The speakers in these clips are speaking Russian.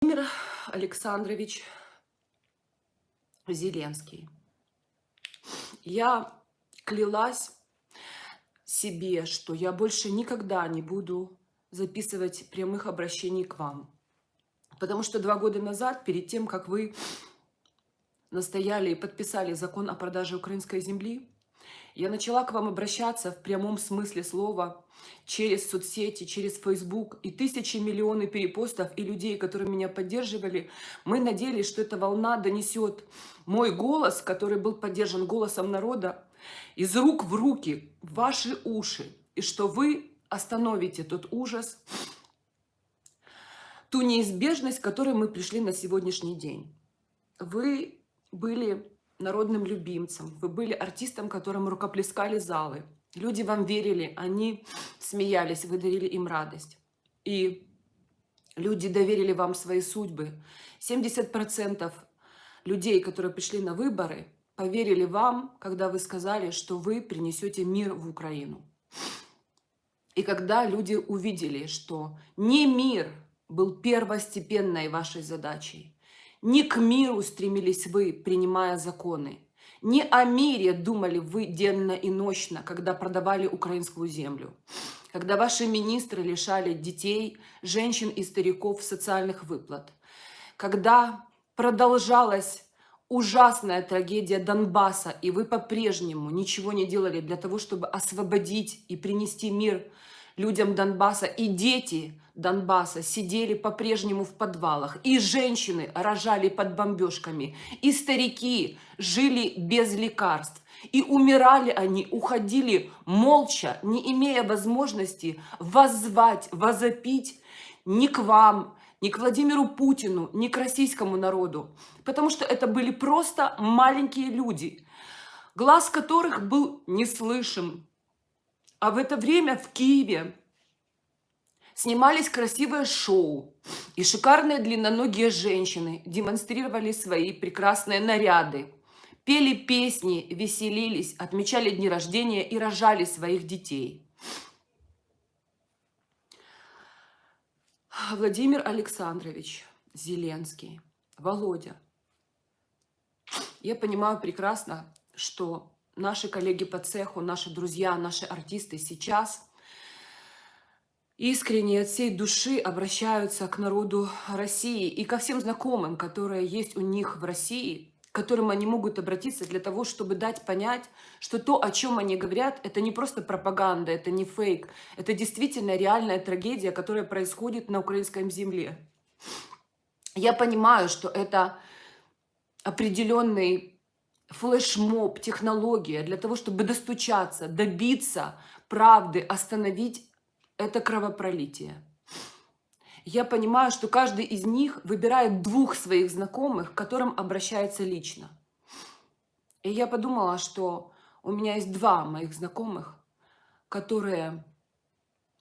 Владимир Александрович Зеленский. Я клялась себе, что я больше никогда не буду записывать прямых обращений к вам. Потому что 2 года назад, перед тем, как вы настояли и подписали закон о продаже украинской земли, я начала к вам обращаться в прямом смысле слова через соцсети, через Facebook и тысячи, миллионы перепостов и людей, которые меня поддерживали. Мы надеялись, что эта волна донесет мой голос, который был поддержан голосом народа, из рук в руки, в ваши уши, и что вы остановите тот ужас, ту неизбежность, к которой мы пришли на сегодняшний день. Вы были народным любимцем, вы были артистом, которому рукоплескали залы. Люди вам верили, они смеялись, вы дарили им радость. И люди доверили вам свои судьбы. 70% людей, которые пришли на выборы, поверили вам, когда вы сказали, что вы принесете мир в Украину. И когда люди увидели, что не мир был первостепенной вашей задачей, не к миру стремились вы, принимая законы, не о мире думали вы денно и нощно, когда продавали украинскую землю, когда ваши министры лишали детей, женщин и стариков социальных выплат, когда продолжалась ужасная трагедия Донбасса, и вы по-прежнему ничего не делали для того, чтобы освободить и принести мир людям Донбасса, и дети Донбасса сидели по-прежнему в подвалах, и женщины рожали под бомбежками, и старики жили без лекарств, и умирали они, уходили молча, не имея возможности воззвать, возопить ни к вам, ни к Владимиру Путину, ни к российскому народу, потому что это были просто маленькие люди, глаз которых был неслышим. А в это время в Киеве снимались красивые шоу, и шикарные длинноногие женщины демонстрировали свои прекрасные наряды, пели песни, веселились, отмечали дни рождения и рожали своих детей. Владимир Александрович Зеленский, Володя, я понимаю прекрасно, что наши коллеги по цеху, наши друзья, наши артисты сейчас искренне от всей души обращаются к народу России и ко всем знакомым, которые есть у них в России, к которым они могут обратиться для того, чтобы дать понять, что то, о чем они говорят, это не просто пропаганда, это не фейк, это действительно реальная трагедия, которая происходит на украинской земле. Я понимаю, что это определенный флешмоб, технология для того, чтобы достучаться, добиться правды, остановить это кровопролитие. Я понимаю, что каждый из них выбирает 2 своих знакомых, к которым обращается лично. И я подумала, что у меня есть 2 моих знакомых, которые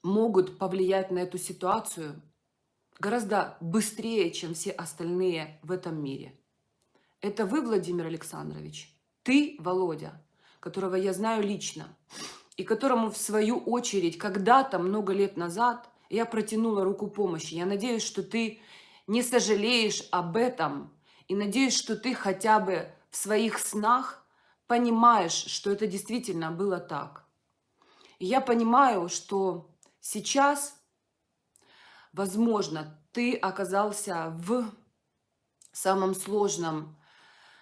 могут повлиять на эту ситуацию гораздо быстрее, чем все остальные в этом мире. Это вы, Владимир Александрович, ты, Володя, которого я знаю лично, и которому, в свою очередь, когда-то, много лет назад, я протянула руку помощи. Я надеюсь, что ты не сожалеешь об этом, и надеюсь, что ты хотя бы в своих снах понимаешь, что это действительно было так. И я понимаю, что сейчас, возможно, ты оказался в самом сложном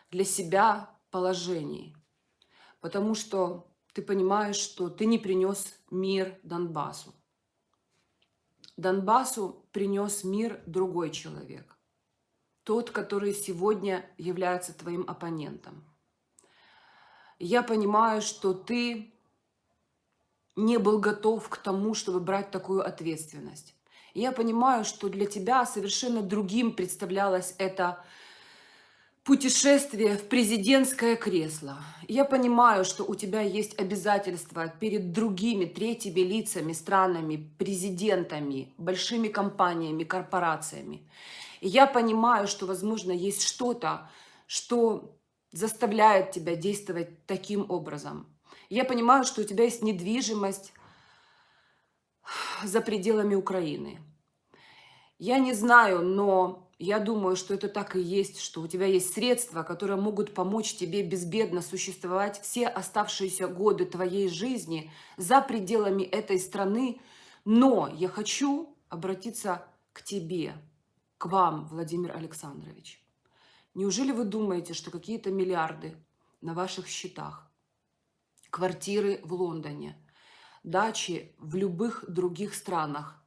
для себя положении, потому что ты понимаешь, что ты не принес мир Донбассу. Донбассу принес мир другой человек, тот, который сегодня является твоим оппонентом. Я понимаю, что ты не был готов к тому, чтобы брать такую ответственность. Я понимаю, что для тебя совершенно другим представлялось это путешествие в президентское кресло. Я понимаю, что у тебя есть обязательства перед другими третьими лицами, странами, президентами, большими компаниями, корпорациями. И я понимаю, что, возможно, есть что-то, что заставляет тебя действовать таким образом. Я понимаю, что у тебя есть недвижимость за пределами Украины. Я не знаю, но Я думаю, что это так и есть, что у тебя есть средства, которые могут помочь тебе безбедно существовать все оставшиеся годы твоей жизни за пределами этой страны. Но я хочу обратиться к тебе, к вам, Владимир Александрович. Неужели вы думаете, что какие-то миллиарды на ваших счетах, квартиры в Лондоне, дачи в любых других странах,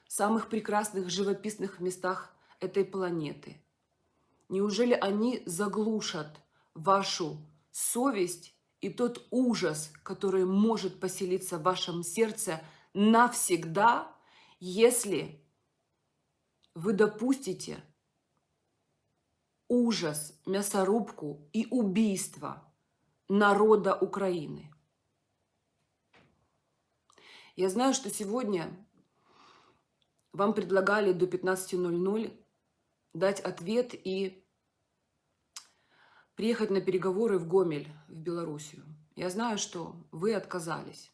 самых прекрасных живописных местах этой планеты, неужели они заглушат вашу совесть и тот ужас, который может поселиться в вашем сердце навсегда, если вы допустите ужас, мясорубку и убийство народа Украины? Я знаю, что сегодня вам предлагали до 15:00 дать ответ и приехать на переговоры в Гомель, в Белоруссию. Я знаю, что вы отказались.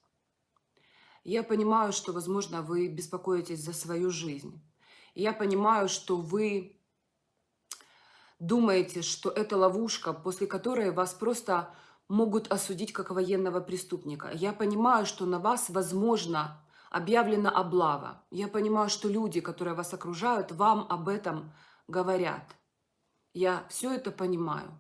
Я понимаю, что, возможно, вы беспокоитесь за свою жизнь. Я понимаю, что вы думаете, что это ловушка, после которой вас просто могут осудить как военного преступника. Я понимаю, что на вас, возможно, объявлена облава. Я понимаю, что люди, которые вас окружают, вам об этом говорят. Я все это понимаю.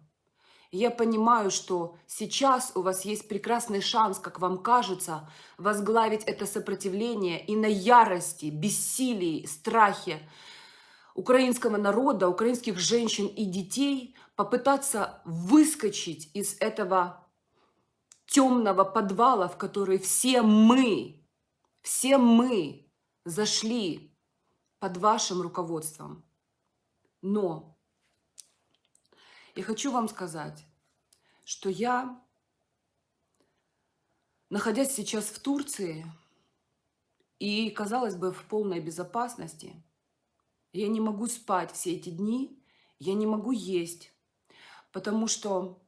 Я понимаю, что сейчас у вас есть прекрасный шанс, как вам кажется, возглавить это сопротивление и на ярости, бессилии, страхе украинского народа, украинских женщин и детей попытаться выскочить из этого темного подвала, в который все мы зашли под вашим руководством. Но я хочу вам сказать, что я, находясь сейчас в Турции и, казалось бы, в полной безопасности, я не могу спать все эти дни, я не могу есть, потому что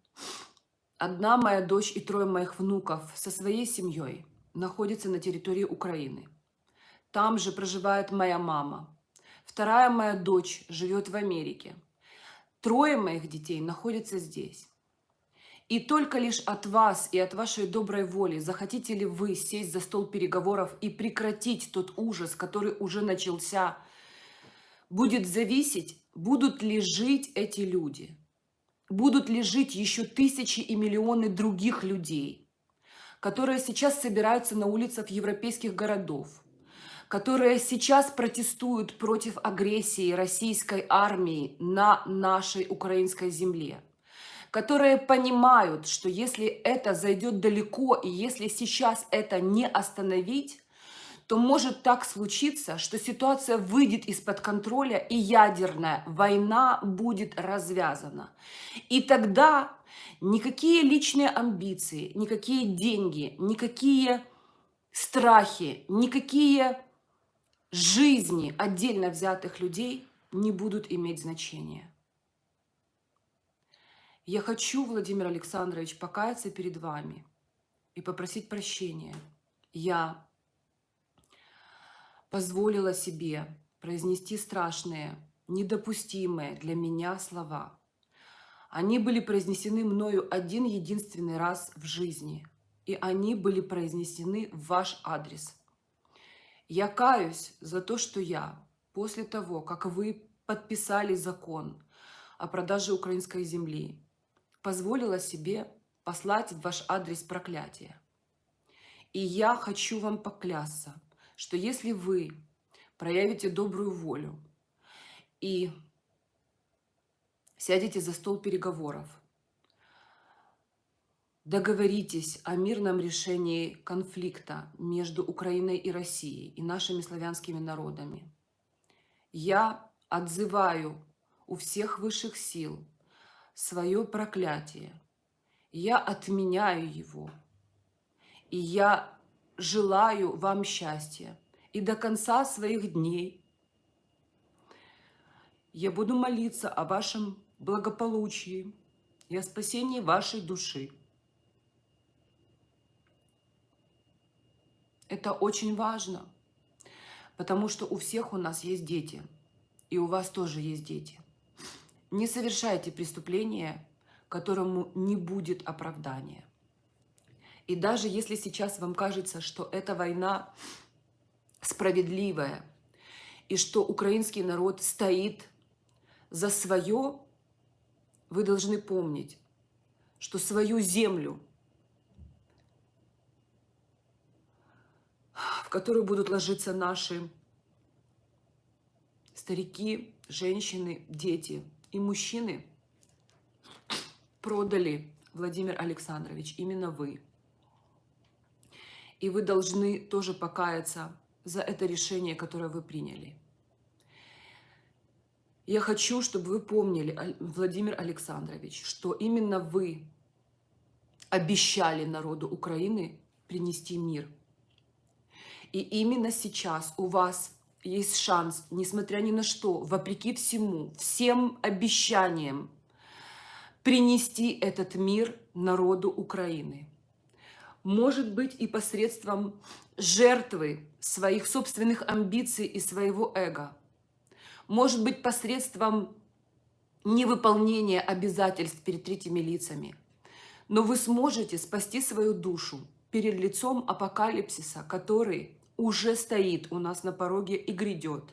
одна моя дочь и 3 моих внуков со своей семьей находятся на территории Украины. Там же проживает моя мама. 2 моя дочь живет в Америке. 3 моих детей находятся здесь. И только лишь от вас и от вашей доброй воли захотите ли вы сесть за стол переговоров и прекратить тот ужас, который уже начался, будет зависеть, будут ли жить эти люди, будут ли жить еще тысячи и миллионы других людей, которые сейчас собираются на улицах европейских городов, которые сейчас протестуют против агрессии российской армии на нашей украинской земле, которые понимают, что если это зайдет далеко и если сейчас это не остановить, то может так случиться, что ситуация выйдет из-под контроля и ядерная война будет развязана. И тогда никакие личные амбиции, никакие деньги, никакие страхи, никакие жизни отдельно взятых людей не будут иметь значения. Я хочу, Владимир Александрович, покаяться перед вами и попросить прощения. Я позволила себе произнести страшные, недопустимые для меня слова. Они были произнесены мною один единственный раз в жизни, и они были произнесены в ваш адрес. Я каюсь за то, что я, после того, как вы подписали закон о продаже украинской земли, позволила себе послать в ваш адрес проклятие. И я хочу вам поклясться, что если вы проявите добрую волю и сядете за стол переговоров, договоритесь о мирном решении конфликта между Украиной и Россией и нашими славянскими народами, я отзываю у всех высших сил свое проклятие, я отменяю его, и я желаю вам счастья. И до конца своих дней я буду молиться о вашем благополучии и о спасении вашей души. Это очень важно, потому что у всех у нас есть дети, и у вас тоже есть дети. Не совершайте преступления, которому не будет оправдания. И даже если сейчас вам кажется, что эта война справедливая, и что украинский народ стоит за свое, вы должны помнить, что свою землю, в которую будут ложиться наши старики, женщины, дети и мужчины, продали, Владимир Александрович, именно вы. И вы должны тоже покаяться за это решение, которое вы приняли. Я хочу, чтобы вы помнили, Владимир Александрович, что именно вы обещали народу Украины принести мир. И именно сейчас у вас есть шанс, несмотря ни на что, вопреки всему, всем обещаниям, принести этот мир народу Украины. Может быть, и посредством жертвы своих собственных амбиций и своего эго. Может быть, посредством невыполнения обязательств перед третьими лицами. Но вы сможете спасти свою душу перед лицом апокалипсиса, который уже стоит у нас на пороге и грядет.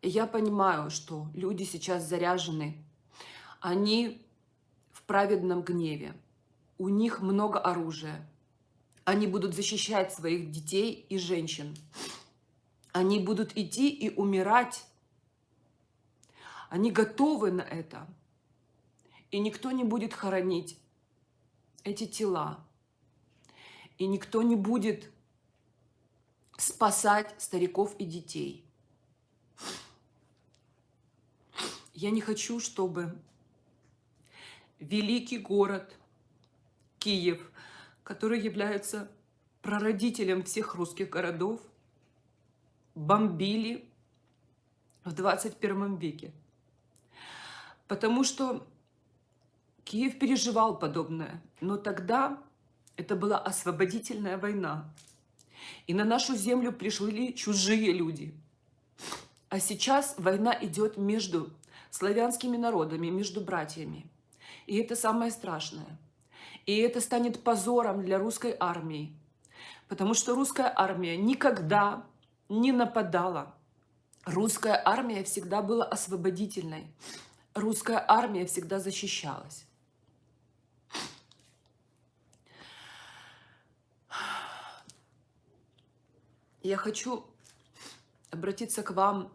И я понимаю, что люди сейчас заряжены, они в праведном гневе, у них много оружия, они будут защищать своих детей и женщин, они будут идти и умирать, они готовы на это, и никто не будет хоронить эти тела, и никто не будет спасать стариков и детей. Я не хочу, чтобы великий город Киев, который является прародителем всех русских городов, бомбили в 21 веке. Потому что Киев переживал подобное, но тогда это была освободительная война. И на нашу землю пришли чужие люди. А сейчас война идет между славянскими народами, между братьями. И это самое страшное. И это станет позором для русской армии. Потому что русская армия никогда не нападала. Русская армия всегда была освободительной. Русская армия всегда защищалась. Я хочу обратиться к вам,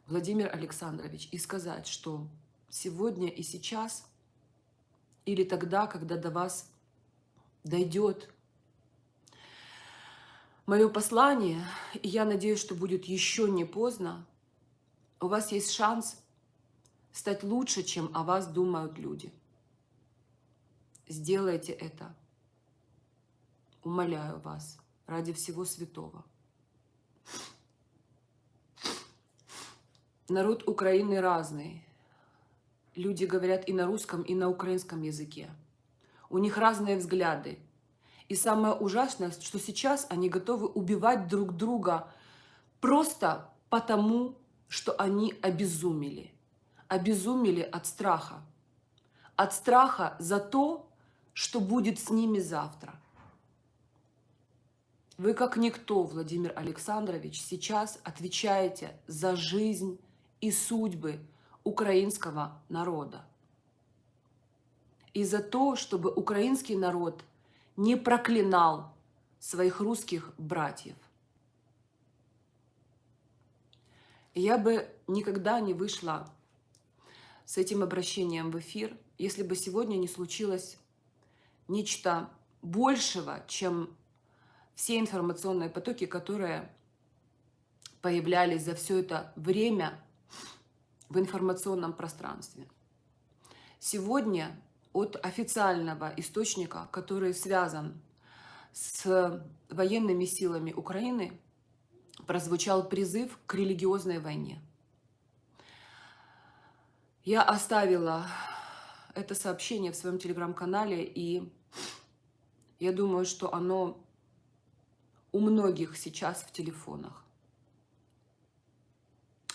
Владимир Александрович, и сказать, что сегодня и сейчас, или тогда, когда до вас дойдет мое послание, и я надеюсь, что будет еще не поздно, у вас есть шанс стать лучше, чем о вас думают люди. Сделайте это. Умоляю вас, ради всего святого. Народ Украины разный. Люди говорят и на русском, и на украинском языке. У них разные взгляды. И самое ужасное, что сейчас они готовы убивать друг друга просто потому, что они обезумели. Обезумели от страха. От страха за то, что будет с ними завтра. Вы как никто, Владимир Александрович, сейчас отвечаете за жизнь и судьбы украинского народа. И за то, чтобы украинский народ не проклинал своих русских братьев. Я бы никогда не вышла с этим обращением в эфир, если бы сегодня не случилось нечто большего, чем все информационные потоки, которые появлялись за все это время в информационном пространстве. Сегодня от официального источника, который связан с военными силами Украины, прозвучал призыв к религиозной войне. Я оставила это сообщение в своем телеграм-канале, и я думаю, что оно у многих сейчас в телефонах.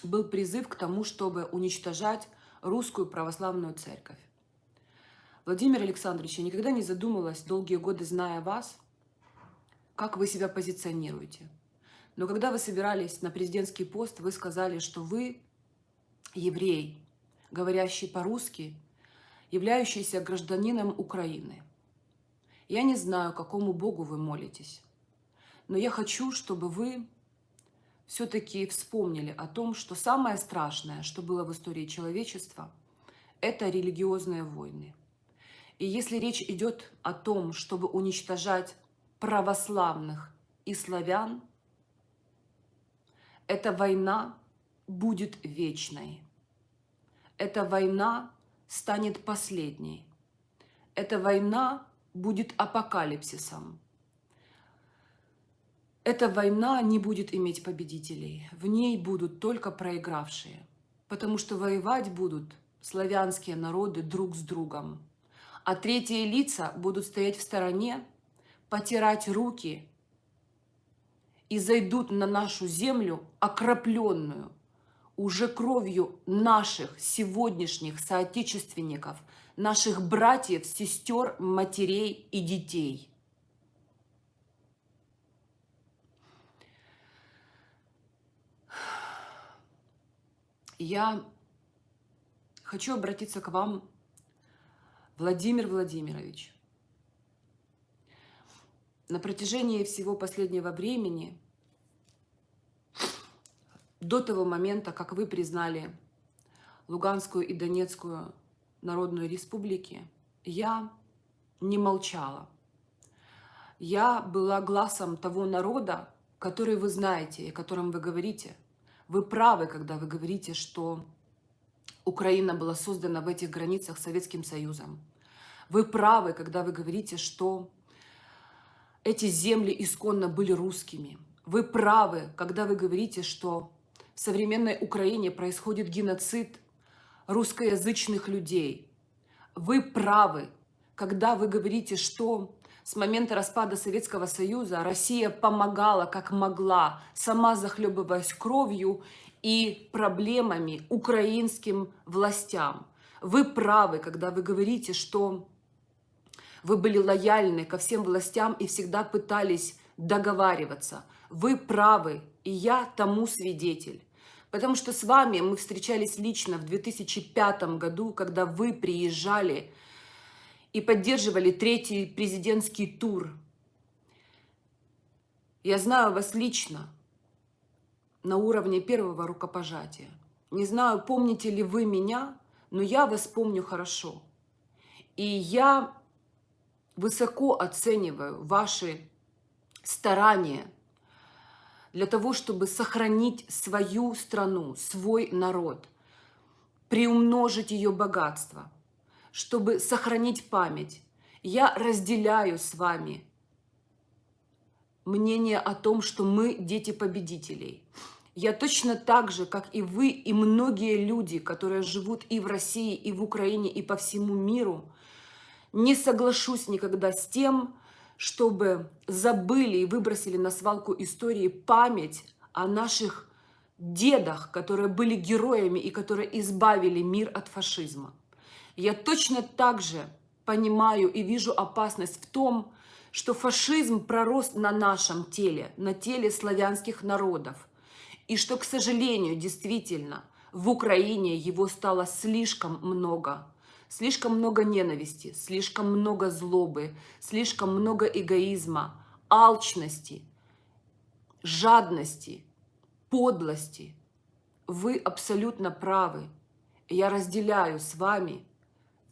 был призыв к тому, чтобы уничтожать русскую православную церковь. Владимир Александрович, я никогда не задумывалась, долгие годы зная вас, как вы себя позиционируете. Но когда вы собирались на президентский пост, вы сказали, что вы еврей, говорящий по-русски, являющийся гражданином Украины. Я не знаю, какому Богу вы молитесь, но я хочу, чтобы вы все-таки вспомнили о том, что самое страшное, что было в истории человечества, это религиозные войны. И если речь идет о том, чтобы уничтожать православных и славян, эта война будет вечной. Эта война станет последней. Эта война будет апокалипсисом. Эта война не будет иметь победителей. В ней будут только проигравшие. Потому что воевать будут славянские народы друг с другом. А третьи лица будут стоять в стороне, потирать руки и зайдут на нашу землю, окропленную уже кровью наших сегодняшних соотечественников, наших братьев, сестер, матерей и детей. Я хочу обратиться к вам, Владимир Владимирович. На протяжении всего последнего времени, до того момента, как вы признали Луганскую и Донецкую народные республики, я не молчала. Я была гласом того народа, который вы знаете и о котором вы говорите. Вы правы, когда вы говорите, что Украина была создана в этих границах Советским Союзом. Вы правы, когда вы говорите, что эти земли исконно были русскими. Вы правы, когда вы говорите, что в современной Украине происходит геноцид русскоязычных людей. Вы правы, когда вы говорите, что с момента распада Советского Союза Россия помогала как могла, сама захлебываясь кровью и проблемами украинским властям. Вы правы, когда вы говорите, что вы были лояльны ко всем властям и всегда пытались договариваться. Вы правы, и я тому свидетель. Потому что с вами мы встречались лично в 2005 году, когда вы приезжали и поддерживали третий президентский тур. Я знаю вас лично на уровне первого рукопожатия. Не знаю, помните ли вы меня, но я вас помню хорошо. И я высоко оцениваю ваши старания для того, чтобы сохранить свою страну, свой народ, приумножить ее богатство, чтобы сохранить память. Я разделяю с вами мнение о том, что мы дети победителей. Я точно так же, как и вы, и многие люди, которые живут и в России, и в Украине, и по всему миру, не соглашусь никогда с тем, чтобы забыли и выбросили на свалку истории память о наших дедах, которые были героями и которые избавили мир от фашизма. Я точно так же понимаю и вижу опасность в том, что фашизм пророс на нашем теле, на теле славянских народов. И что, к сожалению, действительно, в Украине его стало слишком много. Слишком много ненависти, слишком много злобы, слишком много эгоизма, алчности, жадности, подлости. Вы абсолютно правы. Я разделяю с вами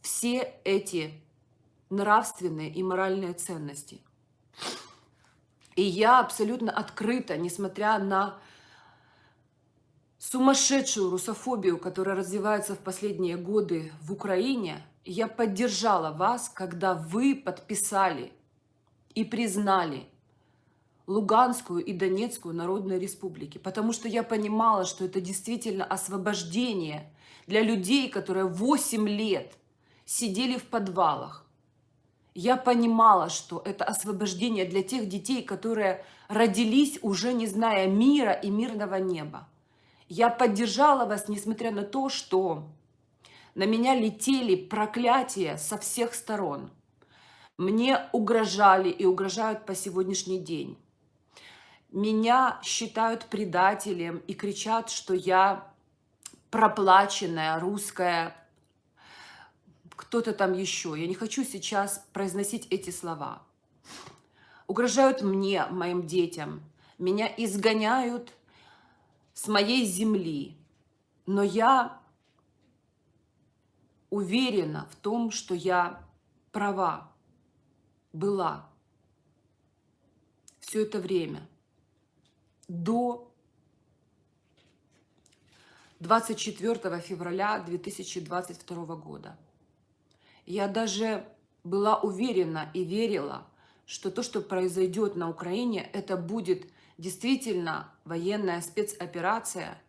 все эти нравственные и моральные ценности. И я абсолютно открыта, несмотря на сумасшедшую русофобию, которая развивается в последние годы в Украине, я поддержала вас, когда вы подписали и признали Луганскую и Донецкую народные республики, потому что я понимала, что это действительно освобождение для людей, которые 8 лет сидели в подвалах. Я понимала, что это освобождение для тех детей, которые родились уже не зная мира и мирного неба. Я поддержала вас, несмотря на то, что на меня летели проклятия со всех сторон. Мне угрожали и угрожают по сегодняшний день. Меня считают предателем и кричат, что я проплаченная русская, кто-то там еще. Я не хочу сейчас произносить эти слова. Угрожают мне, моим детям. Меня изгоняют с моей земли. Но я уверена в том, что я права была все это время. До 24 февраля 2022 года. Я даже была уверена и верила, что то, что произойдет на Украине, это будет действительно военная спецоперация,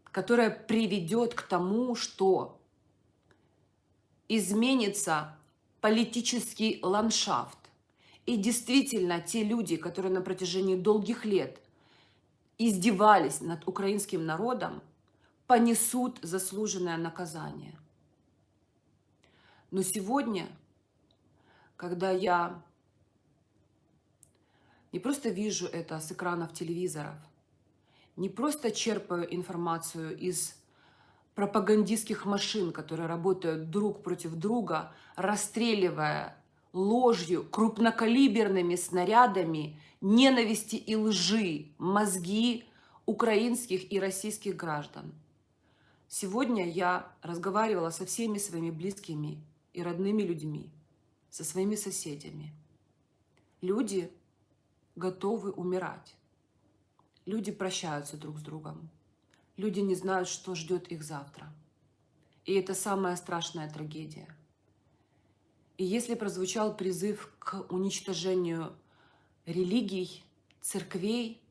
которая приведет к тому, что изменится политический ландшафт. И действительно, те люди, которые на протяжении долгих лет издевались над украинским народом, понесут заслуженное наказание. Но сегодня, когда я не просто вижу это с экранов телевизоров, не просто черпаю информацию из пропагандистских машин, которые работают друг против друга, расстреливая ложью, крупнокалиберными снарядами ненависти и лжи мозги украинских и российских граждан. Сегодня я разговаривала со всеми своими близкими и родными людьми, со своими соседями. Люди готовы умирать. Люди прощаются друг с другом. Люди не знают, что ждет их завтра. И это самая страшная трагедия. И если прозвучал призыв к уничтожению религий, церквей,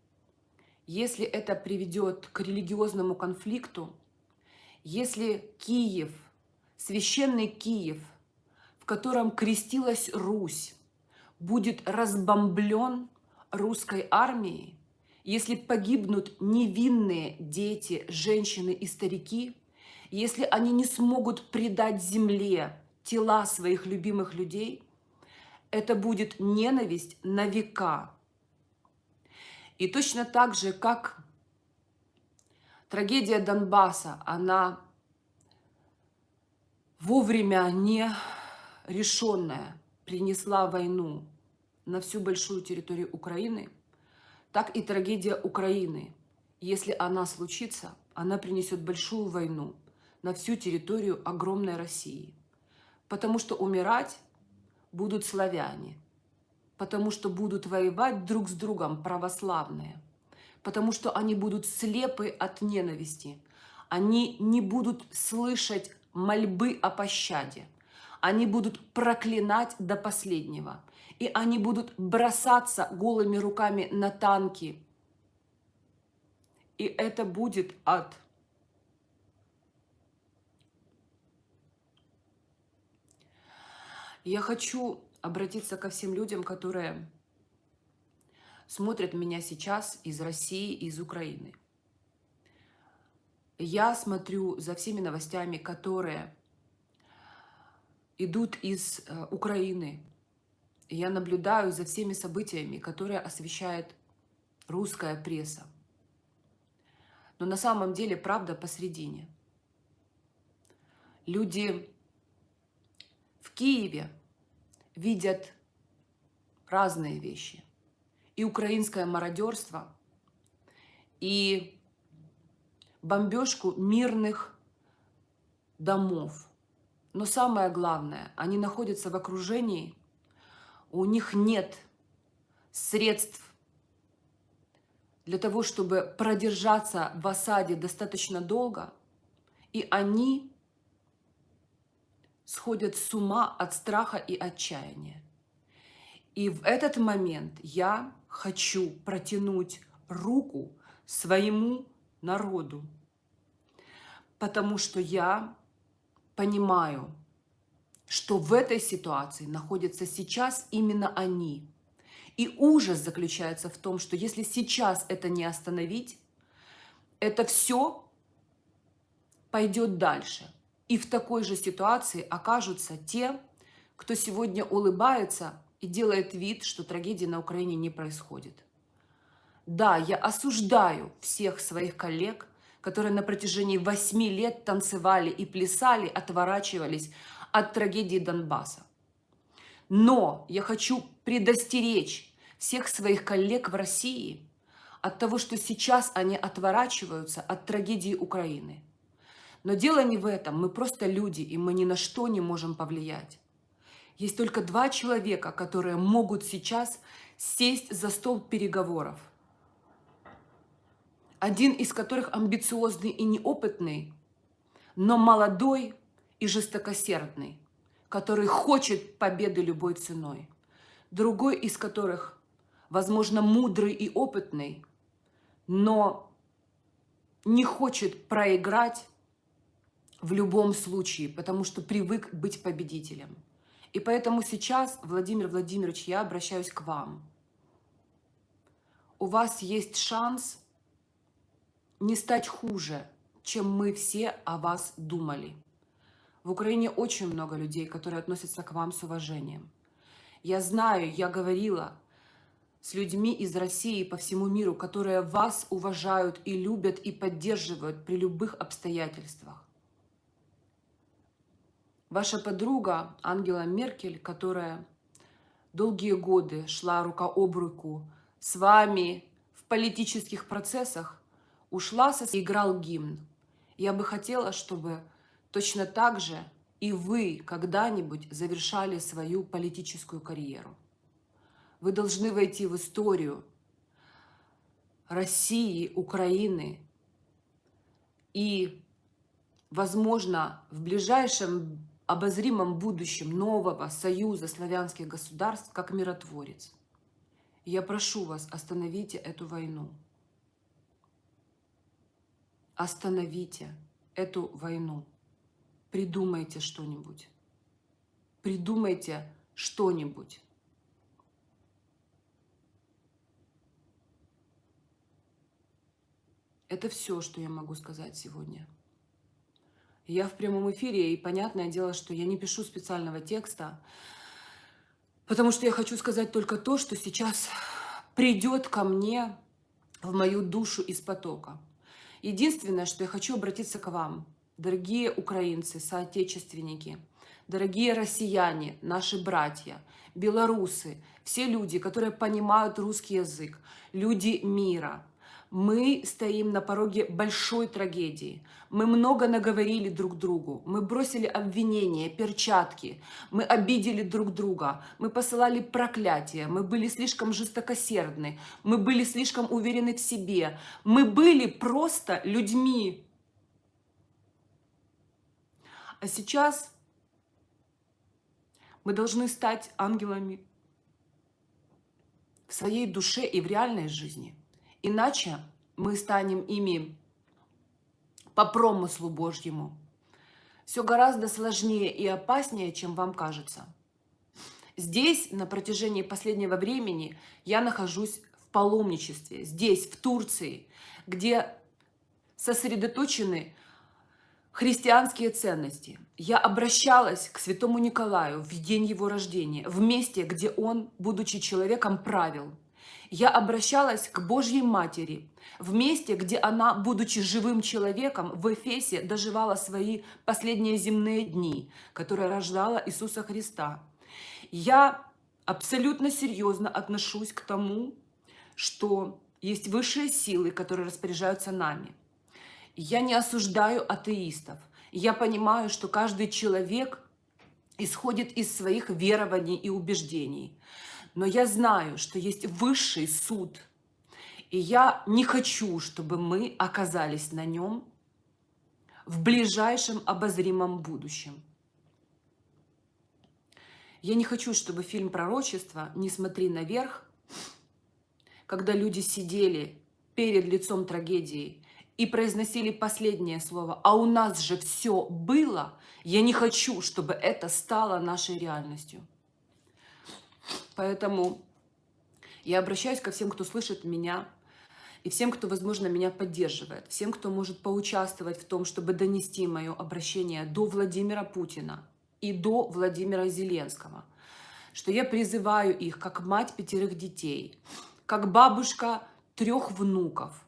если это приведет к религиозному конфликту, если Киев, священный Киев, в котором крестилась Русь, будет разбомблен русской армией, если погибнут невинные дети, женщины и старики, если они не смогут предать земле тела своих любимых людей, это будет ненависть на века. И точно так же, как трагедия Донбасса, она вовремя не решенная принесла войну на всю большую территорию Украины, так и трагедия Украины, если она случится, она принесет большую войну на всю территорию огромной России. Потому что умирать будут славяне, потому что будут воевать друг с другом православные, потому что они будут слепы от ненависти, они не будут слышать мольбы о пощаде, они будут проклинать до последнего, и они будут бросаться голыми руками на танки. И это будет ад. Я хочу обратиться ко всем людям, которые смотрят меня сейчас из России, из Украины. Я смотрю за всеми новостями, которые идут из Украины. Я наблюдаю за всеми событиями, которые освещает русская пресса. Но на самом деле правда посредине. Люди в Киеве видят разные вещи. И украинское мародерство, и бомбежку мирных домов. Но самое главное, они находятся в окружении, у них нет средств для того, чтобы продержаться в осаде достаточно долго, и они сходят с ума от страха и отчаяния. И в этот момент я хочу протянуть руку своему народу, потому что я понимаю, что в этой ситуации находятся сейчас именно они. И ужас заключается в том, что если сейчас это не остановить, это все пойдет дальше. И в такой же ситуации окажутся те, кто сегодня улыбается и делает вид, что трагедии на Украине не происходит. Да, я осуждаю всех своих коллег, которые на протяжении 8 лет танцевали и плясали, отворачивались от трагедии Донбасса. Но я хочу предостеречь всех своих коллег в России от того, что сейчас они отворачиваются от трагедии Украины. Но дело не в этом, мы просто люди, и мы ни на что не можем повлиять. Есть только два человека, которые могут сейчас сесть за стол переговоров. Один из которых амбициозный и неопытный, но молодой и жестокосердный, который хочет победы любой ценой. Другой из которых, возможно, мудрый и опытный, но не хочет проиграть в любом случае, потому что привык быть победителем. И поэтому сейчас, Владимир Владимирович, я обращаюсь к вам. У вас есть шанс не стать хуже, чем мы все о вас думали. В Украине очень много людей, которые относятся к вам с уважением. Я знаю, я говорила с людьми из России по всему миру, которые вас уважают и любят и поддерживают при любых обстоятельствах. Ваша подруга Ангела Меркель, которая долгие годы шла рука об руку с вами в политических процессах, ушла, играл гимн. Я бы хотела, чтобы точно так же и вы когда-нибудь завершали свою политическую карьеру. Вы должны войти в историю России, Украины и, возможно, в ближайшем обозримом будущем нового союза славянских государств как миротворец. Я прошу вас, остановите эту войну. Остановите эту войну. Придумайте что-нибудь. Придумайте что-нибудь. Это все, что я могу сказать сегодня. Я в прямом эфире, и понятное дело, что я не пишу специального текста, потому что я хочу сказать только то, что сейчас придет ко мне в мою душу из потока. Единственное, что я хочу обратиться к вам, дорогие украинцы, соотечественники, дорогие россияне, наши братья, белорусы, все люди, которые понимают русский язык, люди мира. Мы стоим на пороге большой трагедии. Мы много наговорили друг другу. Мы бросили обвинения, перчатки. Мы обидели друг друга. Мы посылали проклятия. Мы были слишком жестокосердны. Мы были слишком уверены в себе. Мы были просто людьми. А сейчас мы должны стать ангелами в своей душе и в реальной жизни. Иначе мы станем ими по промыслу Божьему. Все гораздо сложнее и опаснее, чем вам кажется. Здесь на протяжении последнего времени я нахожусь в паломничестве. Здесь, в Турции, где сосредоточены христианские ценности. Я обращалась к святому Николаю в день его рождения, в месте, где он, будучи человеком, правил. Я обращалась к Божьей Матери в месте, где она, будучи живым человеком, в Эфесе доживала свои последние земные дни, которые рождала Иисуса Христа. Я абсолютно серьезно отношусь к тому, что есть высшие силы, которые распоряжаются нами. Я не осуждаю атеистов. Я понимаю, что каждый человек исходит из своих верований и убеждений. Но я знаю, что есть высший суд, и я не хочу, чтобы мы оказались на нем в ближайшем обозримом будущем. Я не хочу, чтобы фильм «Пророчество. Не смотри наверх», когда люди сидели перед лицом трагедии и произносили последнее слово, а у нас же все было, я не хочу, чтобы это стало нашей реальностью. Поэтому я обращаюсь ко всем, кто слышит меня. и всем, кто, возможно, меня поддерживает, всем, кто может поучаствовать в том, чтобы донести мое обращение до Владимира Путина и до Владимира Зеленского, что я призываю их, как мать 5 детей, как бабушка 3 внуков,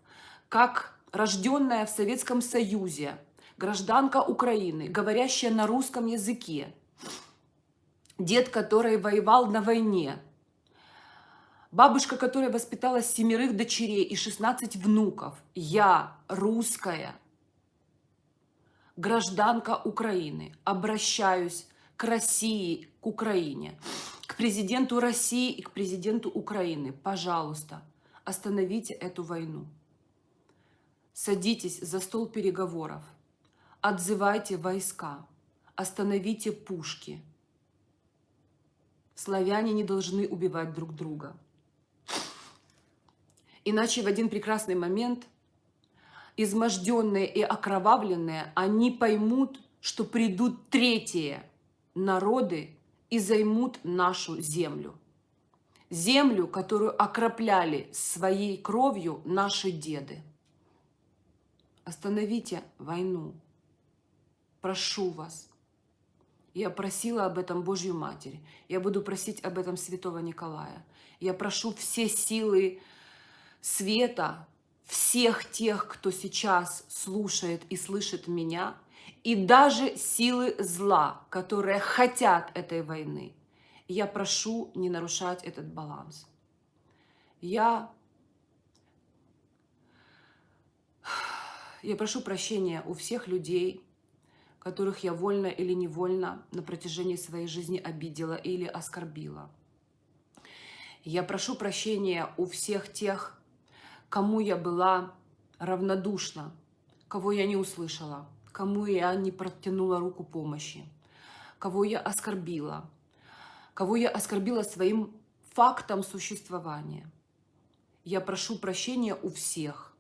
как рожденная в Советском Союзе, гражданка Украины, говорящая на русском языке, дед, который воевал на войне, бабушка, которая воспитала 7 дочерей и 16 внуков. Я, русская, гражданка Украины, обращаюсь к России, к Украине, к президенту России и к президенту Украины. Пожалуйста, остановите эту войну. Садитесь за стол переговоров, отзывайте войска, остановите пушки. Славяне не должны убивать друг друга. Иначе в один прекрасный момент, изможденные и окровавленные, они поймут, что придут третьи народы и займут нашу землю. Землю, которую окропляли своей кровью наши деды. Остановите войну. Прошу вас. Я просила об этом Божью Матерь. Я буду просить об этом Святого Николая. Я прошу все силы света, всех тех, кто сейчас слушает и слышит меня, и даже силы зла, которые хотят этой войны. Я прошу не нарушать этот баланс. Я прошу прощения у всех людей, которых я вольно или невольно на протяжении своей жизни обидела или оскорбила. Я прошу прощения у всех тех, кому я была равнодушна, кого я не услышала, кому я не протянула руку помощи, кого я оскорбила своим фактом существования. Я прошу прощения у всех,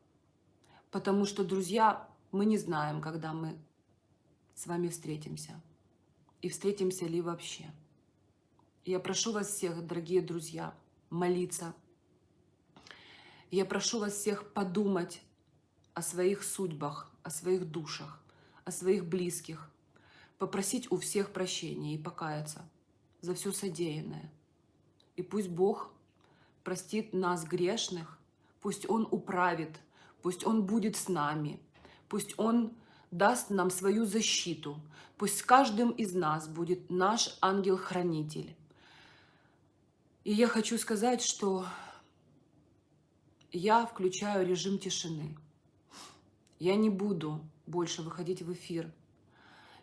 потому что, друзья, мы не знаем, когда мы с вами встретимся, и встретимся ли вообще. Я прошу вас всех, дорогие друзья, молиться. Я прошу вас всех подумать о своих судьбах, о своих душах, о своих близких, попросить у всех прощения и покаяться за все содеянное. И пусть Бог простит нас, грешных, пусть Он управит, пусть Он будет с нами, пусть Он даст нам свою защиту, пусть с каждым из нас будет наш ангел-хранитель. И я хочу сказать, что я включаю режим тишины. Я не буду больше выходить в эфир.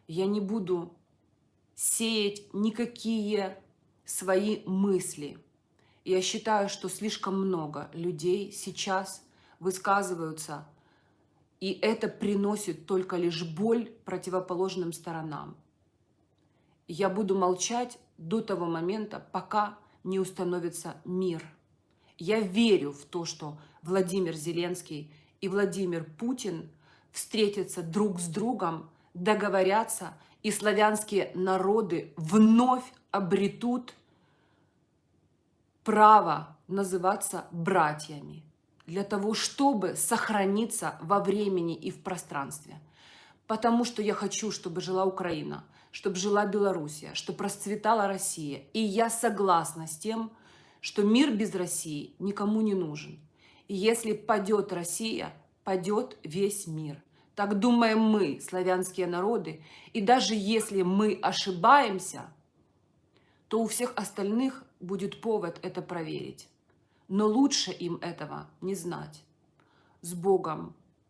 Я не буду сеять никакие свои мысли. Я считаю, что слишком много людей сейчас высказываются, и это приносит только лишь боль противоположным сторонам. Я буду молчать до того момента, пока не установится мир. Я верю в то, что Владимир Зеленский и Владимир Путин встретятся друг с другом, договорятся, и славянские народы вновь обретут право называться братьями, для того, чтобы сохраниться во времени и в пространстве. Потому что я хочу, чтобы жила Украина, чтобы жила Белоруссия, чтобы расцветала Россия. И я согласна с тем, что мир без России никому не нужен. И если падет Россия, падет весь мир. Так думаем мы, славянские народы. И даже если мы ошибаемся, то у всех остальных будет повод это проверить. Но лучше им этого не знать. С Богом!